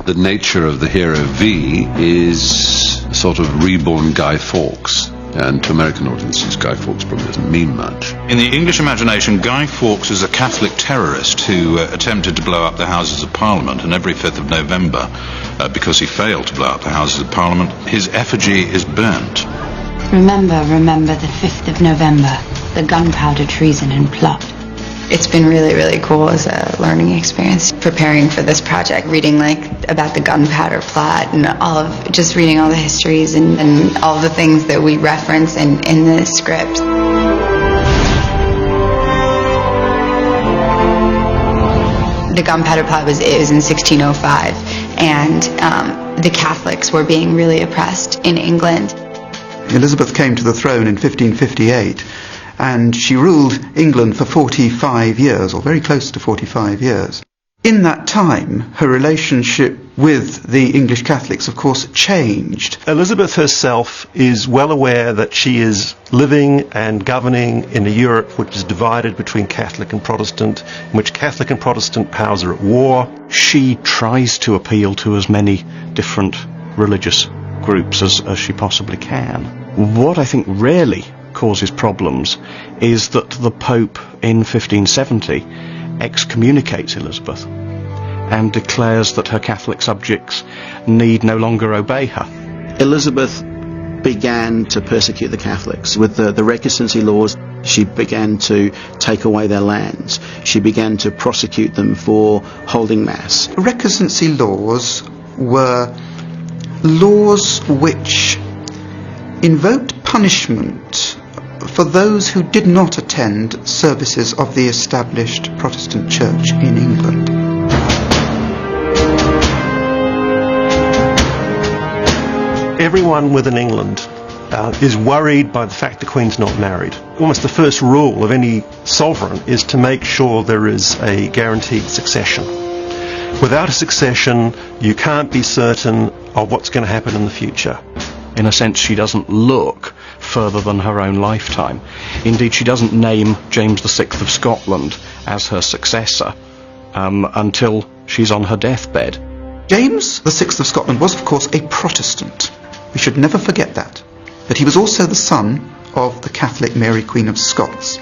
The nature of the hero V is a sort of reborn Guy Fawkes. And to American audiences, Guy Fawkes probably doesn't mean much. In the English imagination, Guy Fawkes is a Catholic terrorist who attempted to blow up the Houses of Parliament, and every 5th of November, because he failed to blow up the Houses of Parliament, his effigy is burnt. Remember the 5th of November, the gunpowder treason and plot. It's been really, really cool as a learning experience preparing for this project, reading about the gunpowder plot and reading all the histories and all the things that we reference in the script. The gunpowder plot was in 1605, and the Catholics were being really oppressed in England. Elizabeth came to the throne in 1558. And she ruled England for 45 years, or very close to 45 years. In that time, her relationship with the English Catholics, of course, changed. Elizabeth herself is well aware that she is living and governing in a Europe which is divided between Catholic and Protestant, in which Catholic and Protestant powers are at war. She tries to appeal to as many different religious groups as she possibly can. What I think really causes problems is that the Pope in 1570 excommunicates Elizabeth and declares that her Catholic subjects need no longer obey her. Elizabeth began to persecute the Catholics with the recusancy laws. She began to take away their lands. She began to prosecute them for holding Mass. Recusancy laws were laws which invoked punishment for those who did not attend services of the established Protestant Church in England. Everyone within England is worried by the fact the Queen's not married. Almost the first rule of any sovereign is to make sure there is a guaranteed succession. Without a succession, you can't be certain of what's going to happen in the future. In a sense, she doesn't look further than her own lifetime. Indeed, she doesn't name James VI of Scotland as her successor until she's on her deathbed. James VI of Scotland was, of course, a Protestant. We should never forget that. But he was also the son of the Catholic Mary, Queen of Scots.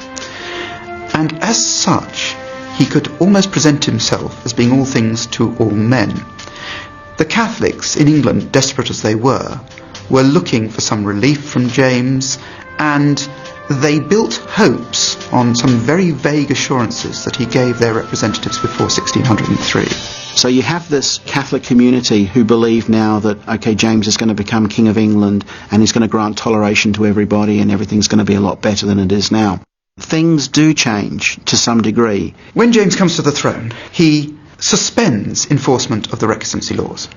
And as such, he could almost present himself as being all things to all men. The Catholics in England, desperate as they were looking for some relief from James, and they built hopes on some very vague assurances that he gave their representatives before 1603. So you have this Catholic community who believe now that, okay, James is going to become King of England and he's going to grant toleration to everybody and everything's going to be a lot better than it is now. Things do change to some degree. When James comes to the throne, he suspends enforcement of the recusancy laws.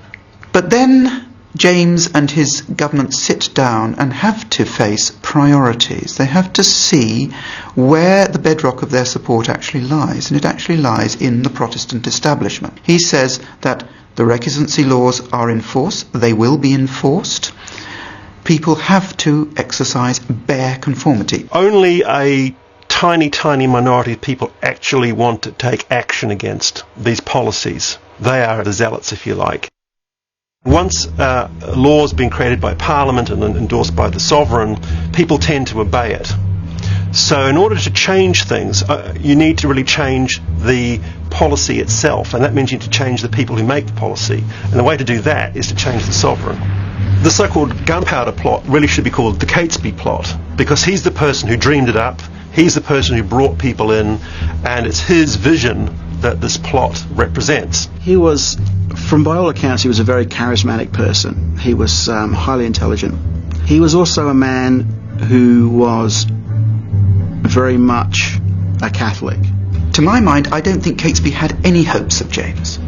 But then James and his government sit down and have to face priorities. They have to see where the bedrock of their support actually lies, and it actually lies in the Protestant establishment. He says that the recusancy laws are in force, they will be enforced. People have to exercise bare conformity. Only a tiny minority of people actually want to take action against these policies. They are the zealots, if you like. Once laws have been created by Parliament and endorsed by the sovereign, people tend to obey it. So in order to change things, you need to really change the policy itself, and that means you need to change the people who make the policy. And the way to do that is to change the sovereign. The so-called gunpowder plot really should be called the Catesby plot, because he's the person who dreamed it up, he's the person who brought people in, and it's his vision that this plot represents. He was, by all accounts, he was a very charismatic person. He was highly intelligent. He was also a man who was very much a Catholic. To my mind, I don't think Catesby had any hopes of James.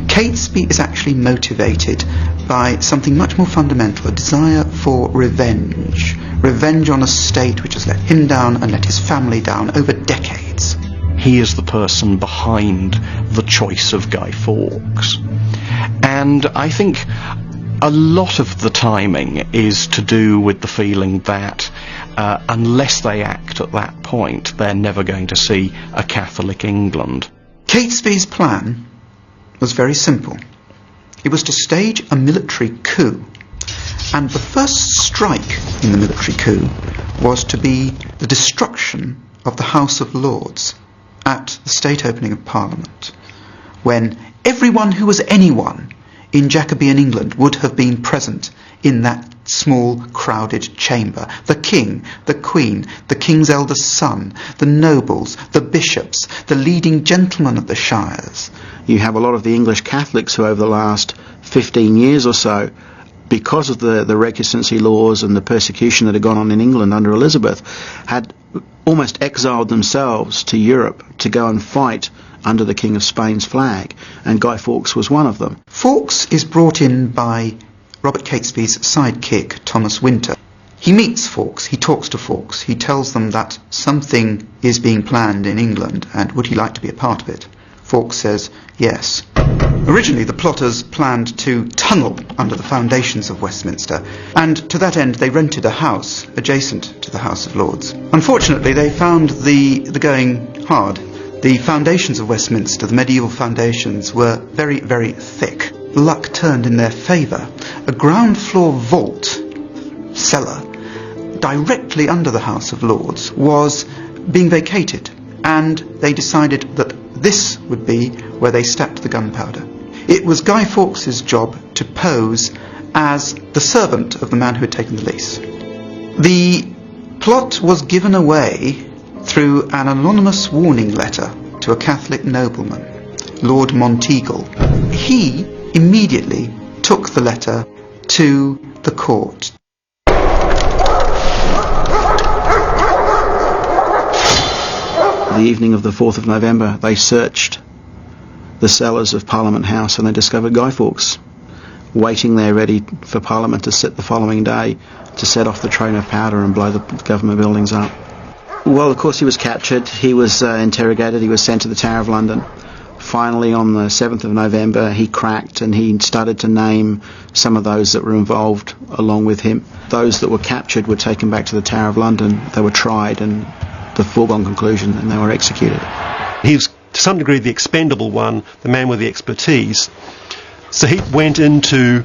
Catesby is actually motivated by something much more fundamental, a desire for revenge. Revenge on a state which has let him down and let his family down over decades. He is the person behind the choice of Guy Fawkes. And I think a lot of the timing is to do with the feeling that unless they act at that point, they're never going to see a Catholic England. Catesby's plan was very simple. It was to stage a military coup. And the first strike in the military coup was to be the destruction of the House of Lords at the state opening of Parliament, when everyone who was anyone in Jacobean England would have been present in that small, crowded chamber. The king, the queen, the king's eldest son, the nobles, the bishops, the leading gentlemen of the shires. You have a lot of the English Catholics who over the last 15 years or so, because of the recusancy laws and the persecution that had gone on in England under Elizabeth, had almost exiled themselves to Europe to go and fight under the King of Spain's flag, and Guy Fawkes was one of them. Fawkes is brought in by Robert Catesby's sidekick, Thomas Winter. He meets Fawkes, he talks to Fawkes, he tells them that something is being planned in England, and would he like to be a part of it? Fawkes says yes. Originally, the plotters planned to tunnel under the foundations of Westminster, and to that end they rented a house adjacent to the House of Lords. Unfortunately, they found the going hard. The foundations of Westminster, the medieval foundations, were very, very thick. Luck turned in their favour. A ground floor vault, cellar, directly under the House of Lords was being vacated, and they decided that this would be where they stacked the gunpowder. It was Guy Fawkes' job to pose as the servant of the man who had taken the lease. The plot was given away through an anonymous warning letter to a Catholic nobleman, Lord Monteagle. He immediately took the letter to the court. The evening of the 4th of November, they searched the cellars of Parliament House and they discovered Guy Fawkes waiting there ready for Parliament to sit the following day to set off the train of powder and blow the government buildings up. Well, of course he was captured, he was interrogated, he was sent to the Tower of London. Finally, on the 7th of November, he cracked and he started to name some of those that were involved along with him. Those that were captured were taken back to the Tower of London, they were tried, and the foregone conclusion, and they were executed. He was to some degree the expendable one, the man with the expertise. So he went into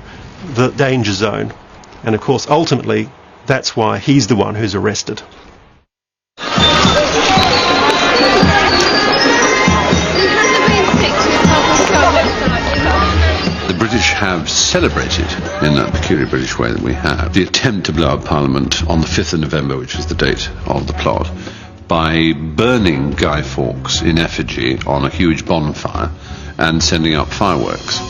the danger zone, and of course ultimately that's why he's the one who's arrested. The British have celebrated, in that peculiar British way that we have, the attempt to blow up Parliament on the 5th of November, which is the date of the plot, by burning Guy Fawkes in effigy on a huge bonfire and sending up fireworks.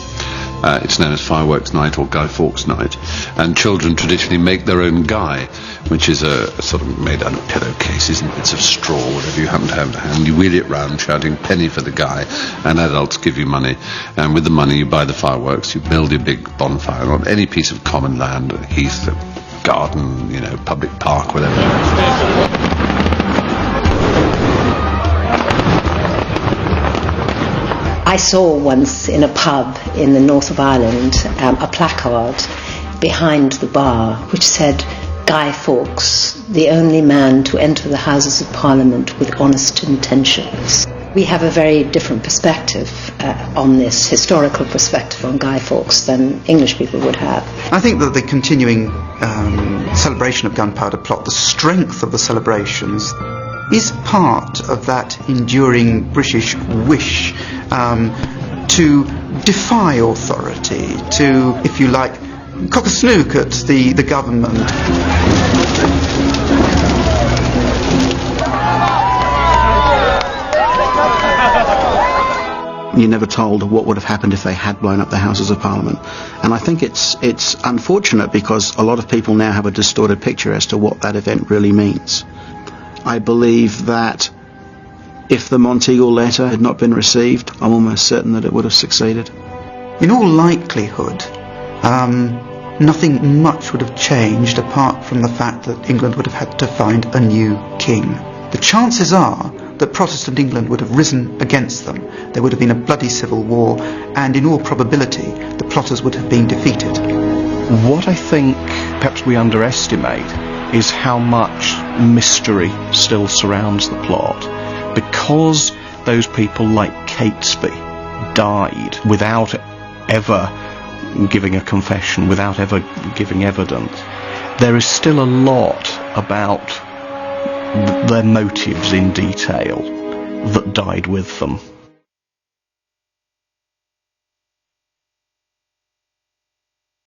It's known as Fireworks Night or Guy Fawkes Night, and children traditionally make their own Guy, which is a sort of made out of pillowcases and bits of straw, whatever you happen to have to hand. You wheel it round shouting penny for the Guy, and adults give you money, and with the money you buy the fireworks, you build a big bonfire on any piece of common land, a heath, a garden, public park, whatever. I saw once in a pub in the north of Ireland a placard behind the bar which said, "Guy Fawkes, the only man to enter the Houses of Parliament with honest intentions." We have a very different perspective on this, historical perspective on Guy Fawkes, than English people would have. I think that the continuing celebration of Gunpowder Plot, the strength of the celebrations, is part of that enduring British wish to defy authority, to, if you like, cock a snook at the government. You're never told what would have happened if they had blown up the Houses of Parliament. And I think it's unfortunate because a lot of people now have a distorted picture as to what that event really means. I believe that if the Monteagle letter had not been received, I'm almost certain that it would have succeeded. In all likelihood, nothing much would have changed apart from the fact that England would have had to find a new king. The chances are that Protestant England would have risen against them. There would have been a bloody civil war, and in all probability, the plotters would have been defeated. What I think perhaps we underestimate is how much mystery still surrounds the plot, because those people like Catesby died without ever giving a confession without ever giving evidence, there is still a lot about their motives in detail that died with them.